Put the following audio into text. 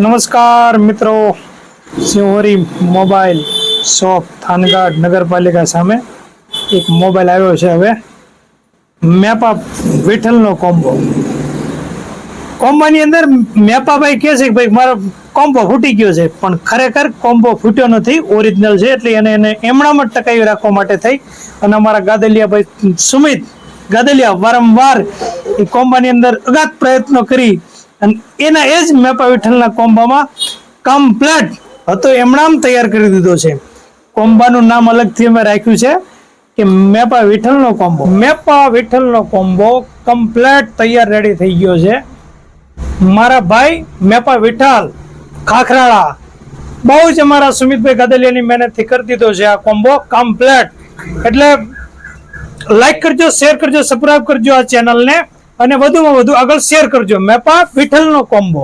નમસ્કાર મિત્રો, સિંહોરી mobile shop Thangadh નગરપાલિકા સામે એક મોબાઈલ આવ્યો છે. હવે મેપા વિઠ્ઠલનો કોમ્બોની અંદર મેપાભાઈ કહે છે કે ભાઈ મારો કોમ્બો ફૂટી ગયો છે, પણ ખરેખર કોમ્બો ફૂટ્યો નથી, ઓરિજિનલ છે. એટલે એને એમણામાં જ ટકાવી રાખવા માટે થઈ અને અમારા ગાદલિયા ભાઈ સુમિત ગાદલિયા વારંવાર એ કોમ્બાની અંદર અગાધ પ્રયત્નો કરી અને એના એ જ મેપા વિઠ્ઠલના કોમ્બામાં કમ્પ્લેટ હતો એમણામ તૈયાર કરી દીધો છે. કોમ્બાનું નામ અલગથી અમે રાખ્યું છે કે મેપા વિઠ્ઠલનો કોમ્બો. મેપા વિઠ્ઠલનો કોમ્બો કમ્પ્લેટ તૈયાર રેડી થઈ ગયો છે. મારા ભાઈ મેપા વિઠ્ઠલ ખાખરાળા બહુ જ અમારા સુમિતભાઈ ગાદલિયાની મહેનતથી કરી દીધો છે આ કોમ્બો કમ્પ્લેટ. એટલે લાઈક કરજો, શેર કરજો, સબસ્ક્રાઇબ કરજો આ ચેનલને અને વધુમાં વધુ આગળ શેર કરજો. મેપા વિઠ્ઠલનો કોમ્બો.